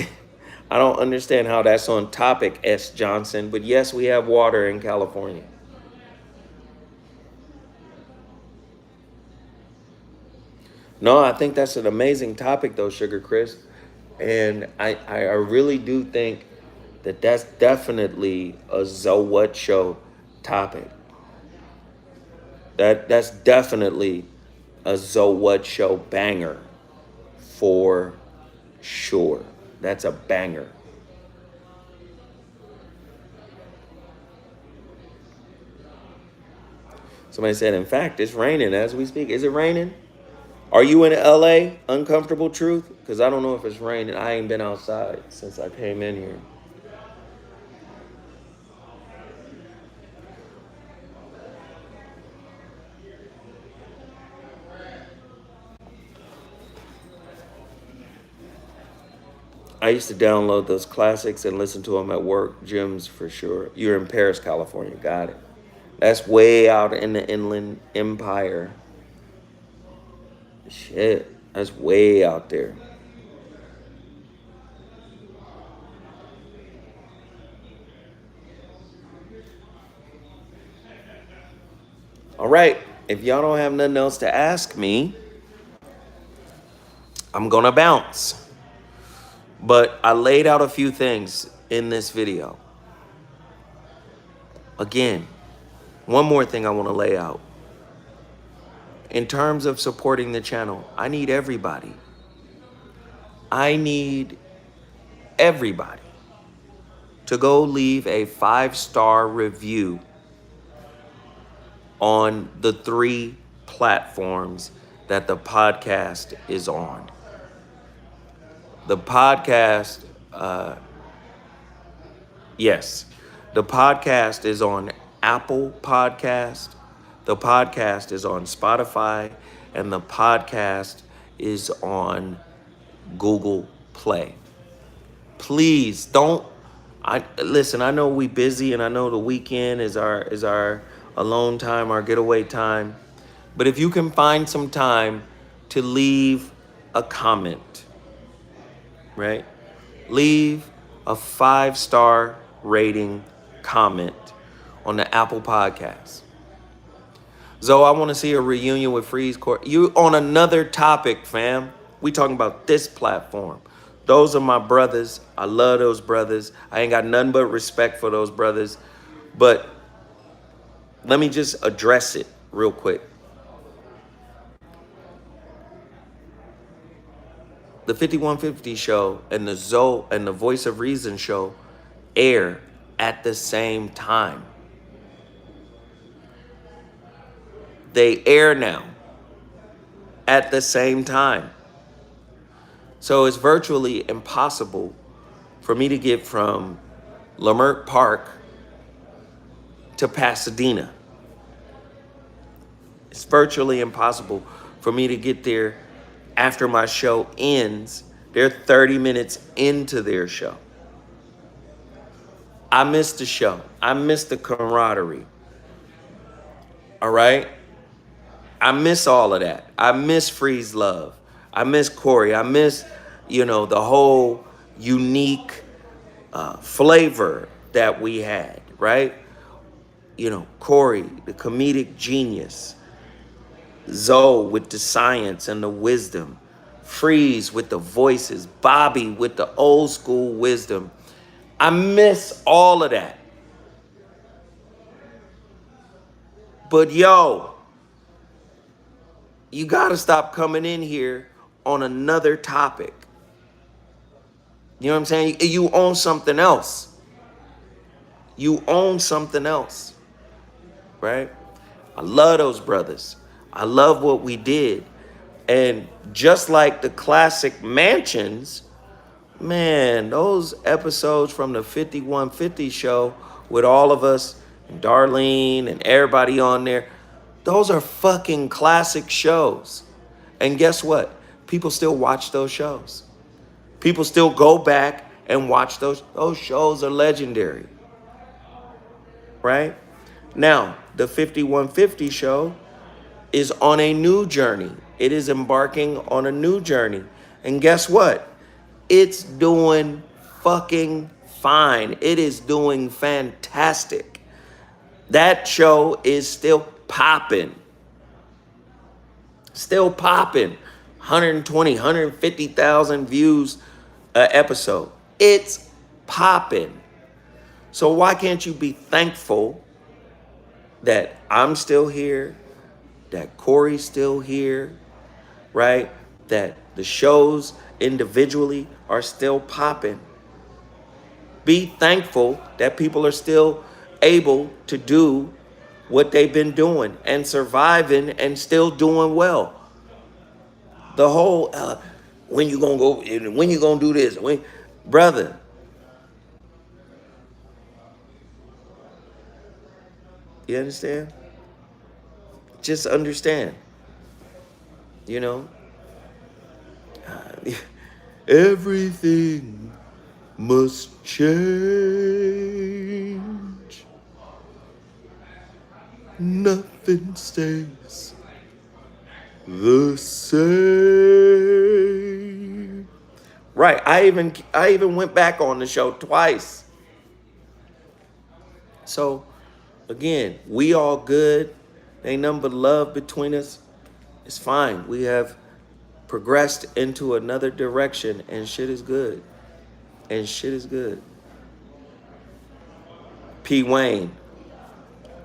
I don't understand how that's on topic, S. Johnson, but yes, we have water in California. No, I think that's an amazing topic, though, Sugar Chris. And I really do think that that's definitely a So What show topic. That's definitely a So What show banger for sure. That's a banger. Somebody said, in fact, it's raining as we speak. Is it raining? Are you in LA? Uncomfortable truth? Because I don't know if it's raining. I ain't been outside since I came in here. I used to download those classics and listen to them at work, gyms for sure. You're in Paris, California. Got it. That's way out in the Inland Empire. Shit, that's way out there. All right, if y'all don't have nothing else to ask me, I'm gonna bounce. But I laid out a few things in this video. Again, one more thing I want to lay out. In terms of supporting the channel, I need everybody. I need everybody to go leave a 5-star review on the 3 platforms that the podcast is on. The podcast, yes, the podcast is on Apple Podcast, the podcast is on Spotify, and the podcast is on Google Play. Please don't. Listen. I know we busy, and I know the weekend is our alone time, our getaway time. But if you can find some time to leave a comment, right? Leave a 5-star rating comment on the Apple Podcast. Zoe, I want to see a reunion with Freeze Court. You on another topic, fam. We talking about this platform. Those are my brothers. I love those brothers. I ain't got nothing but respect for those brothers. But let me just address it real quick. The 5150 show and the Zoe and the Voice of Reason show air at the same time. They air now at the same time. So it's virtually impossible for me to get from Leimert Park to Pasadena. It's virtually impossible for me to get there after my show ends. They're 30 minutes into their show. I missed the show. I missed the camaraderie. All right? I miss all of that. I miss Freeze Love. I miss Corey. I miss, the whole unique flavor that we had. right? Corey, the comedic genius. Zoe with the science and the wisdom. Freeze with the voices. Bobby with the old school wisdom. I miss all of that. But yo, you got to stop coming in here on another topic. You know what I'm saying? You own something else. You own something else, right? I love those brothers. I love what we did. And just like the classic mansions, man, those episodes from the 5150 show with all of us, and Darlene and everybody on there, those are fucking classic shows. And guess what? People still watch those shows. People still go back and watch those. Those shows are legendary. Right? Now, the 5150 show is on a new journey. It is embarking on a new journey. And guess what? It's doing fucking fine. It is doing fantastic. That show is still popping. Still popping. 120, 150,000 views an episode. It's popping. So why can't you be thankful that I'm still here, that Corey's still here, right? That the shows individually are still popping. Be thankful that people are still able to do what they've been doing and surviving and still doing well. The whole, when you gonna go, when you gonna do this? Brother, you understand? Just understand, everything must change. Nothing stays the same. Right. I even went back on the show twice. So again, we all good. Ain't nothing but love between us. It's fine. We have progressed into another direction and shit is good. And shit is good. P. Wayne,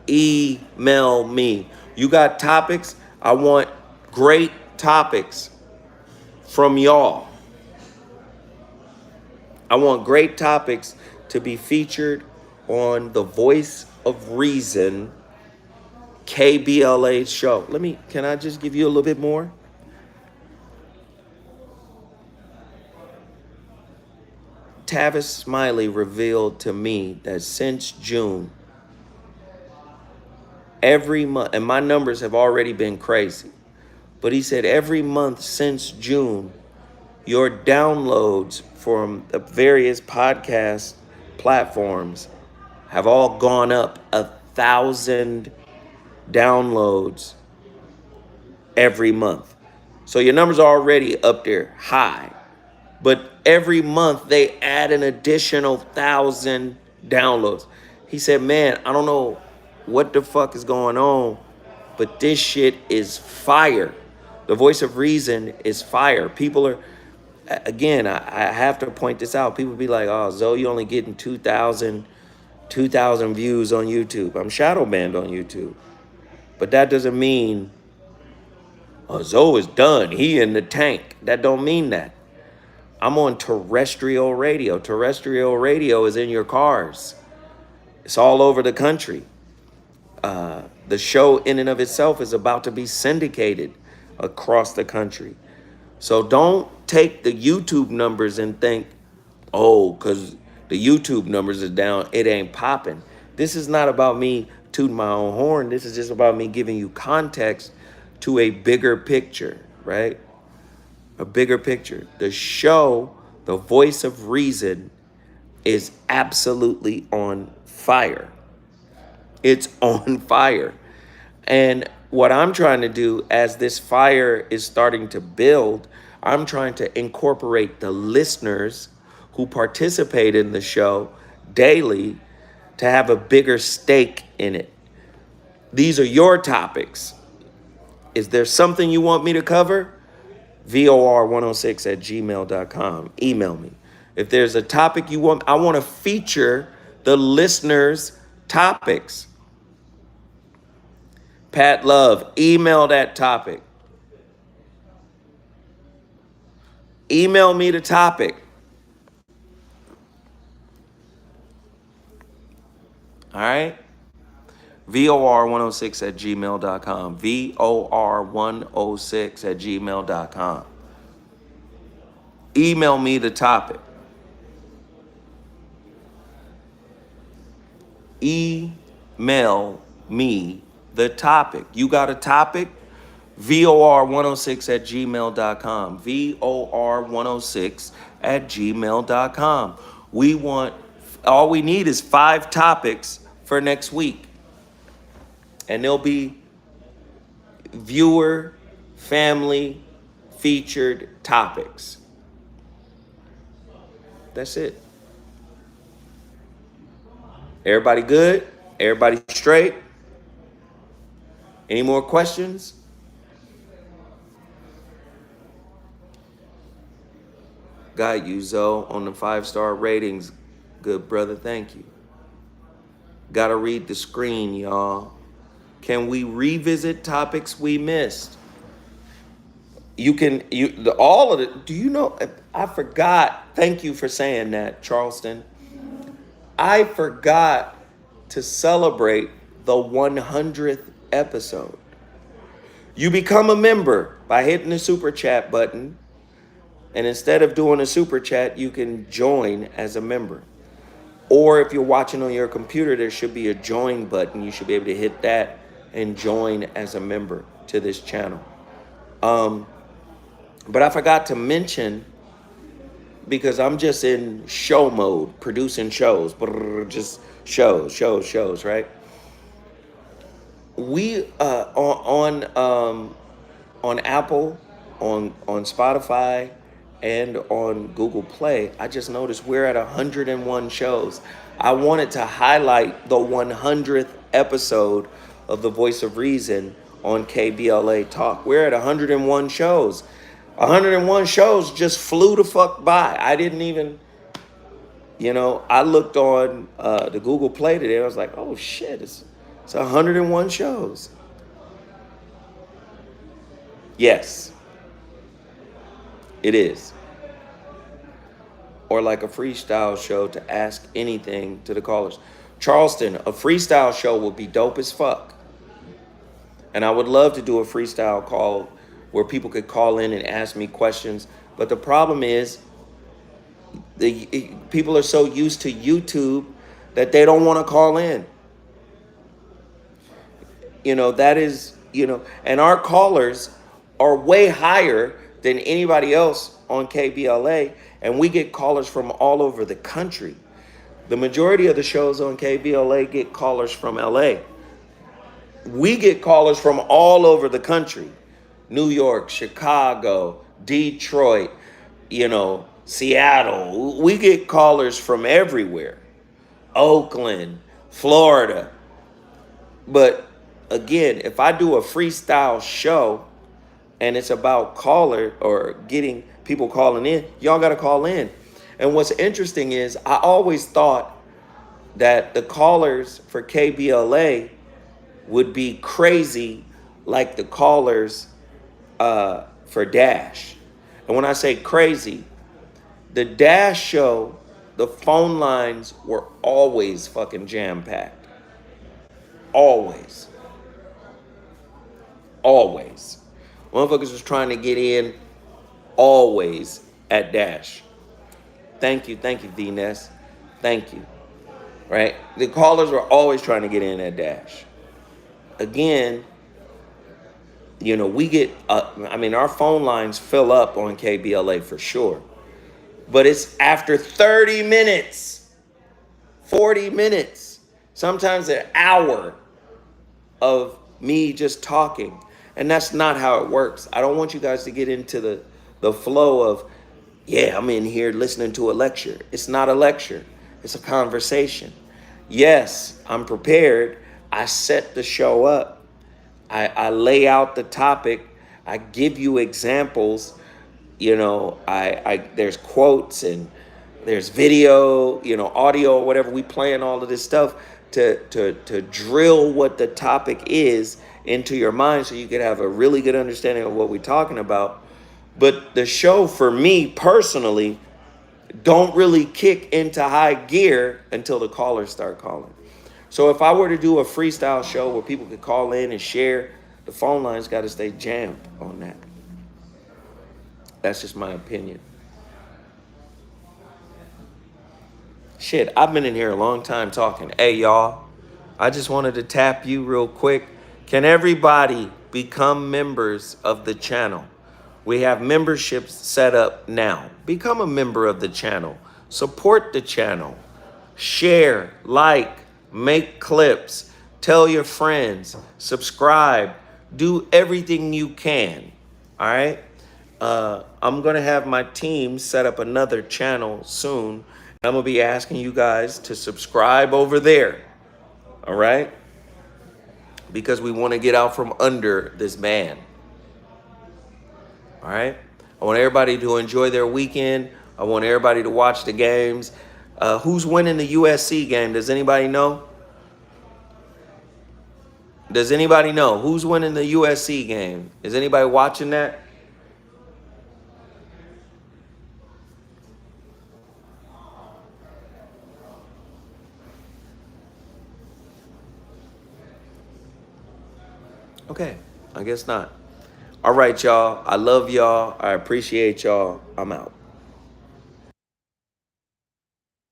email me. You got topics? I want great topics from y'all. I want great topics to be featured on the Voice of Reason KBLA show. Can I just give you a little bit more? Tavis Smiley revealed to me that since June, every month, and my numbers have already been crazy, but he said every month since June, your downloads from the various podcast platforms have all gone up 1,000 downloads every month. So your numbers are already up there high, but every month they add an additional 1,000 downloads. He said, man, I don't know what the fuck is going on, but this shit is fire. The Voice of Reason is fire. People are, again, I have to point this out. People be like, oh, Zoe, you only getting 2,000 views on YouTube. I'm shadow banned on YouTube. But that doesn't mean, oh, Zoe is done. He in the tank. That don't mean that. I'm on terrestrial radio. Terrestrial radio is in your cars. It's all over the country. The show in and of itself is about to be syndicated across the country. So don't take the YouTube numbers and think, oh, because the YouTube numbers are down, it ain't popping. This is not about me tooting my own horn. This is just about me giving you context to a bigger picture, right? A bigger picture. The show, The Voice of Reason, is absolutely on fire. It's on fire. And what I'm trying to do as this fire is starting to build, I'm trying to incorporate the listeners who participate in the show daily to have a bigger stake in it. These are your topics. Is there something you want me to cover? VOR106@gmail.com. Email me. If there's a topic you want, I want to feature the listeners' topics. Pat Love, email that topic. Email me the topic. All right? VOR106@gmail.com. VOR106@gmail.com. Email me the topic. Email me the topic. You got a topic? VOR106@gmail.com. VOR106@gmail.com. We want, all we need is 5 topics for next week. And they'll be viewer, family, featured topics. That's it. Everybody good? Everybody straight? Any more questions? Got you, Zoe, on the 5-star ratings. Good brother, thank you. Gotta read the screen, y'all. Can we revisit topics we missed? You can, all of it. Do you know, I forgot. Thank you for saying that, Charleston. I forgot to celebrate the 100th episode. You become a member by hitting the super chat button. And instead of doing a super chat, you can join as a member. Or if you're watching on your computer, there should be a join button. You should be able to hit that and join as a member to this channel. But I forgot to mention, because I'm just in show mode, producing shows, just shows, right? We on Apple, on Spotify, and on Google Play, I just noticed we're at 101 shows. I wanted to highlight the 100th episode of The Voice of Reason on KBLA Talk. We're at 101 shows. 101 shows just flew the fuck by. I didn't even, I looked on the Google Play today. I was like, oh shit, it's 101 shows. Yes, it is. Or like a freestyle show to ask anything to the callers. Charleston, a freestyle show would be dope as fuck. And I would love to do a freestyle call where people could call in and ask me questions. But the problem is, people are so used to YouTube that they don't want to call in. That is, and our callers are way higher than anybody else on KBLA. And we get callers from all over the country. The majority of the shows on KBLA get callers from LA. We get callers from all over the country. New York, Chicago, Detroit, Seattle. We get callers from everywhere. Oakland, Florida. But again, if I do a freestyle show and it's about caller or getting people calling in, y'all got to call in. And what's interesting is I always thought that the callers for KBLA would be crazy like the callers for Dash. And when I say crazy, the Dash show, the phone lines were always fucking jam-packed. Always. Always. Motherfuckers was trying to get in always at Dash. Thank you, D-Ness. Thank you. Right? The callers were always trying to get in at Dash. Again, we get, our phone lines fill up on KBLA for sure. But it's after 30 minutes, 40 minutes, sometimes an hour of me just talking. And that's not how it works. I don't want you guys to get into the flow of, I'm in here listening to a lecture. It's not a lecture. It's a conversation. Yes, I'm prepared. I set the show up. I lay out the topic. I give you examples. You know, I there's quotes and there's video, you know, audio, whatever. We playing all of this stuff to drill what the topic is into your mind so you can have a really good understanding of what we're talking about. But the show, for me personally, don't really kick into high gear until the callers start calling. So if I were to do a freestyle show where people could call in and share, the phone lines got to stay jammed on that. That's just my opinion. Shit, I've been in here a long time talking. Hey, y'all, I just wanted to tap you real quick. Can everybody become members of the channel? We have memberships set up now. Become a member of the channel. Support the channel. Share, like, make clips, tell your friends, subscribe, do everything you can. All right? I'm going to have my team set up another channel soon. I'm going to be asking you guys to subscribe over there. All right? Because we want to get out from under this man. All right? I want everybody to enjoy their weekend. I want everybody to watch the games. Who's winning the USC game? Does anybody know? Does anybody know? Who's winning the USC game? Is anybody watching that? Okay, I guess not. All right, y'all. I love y'all. I appreciate y'all. I'm out.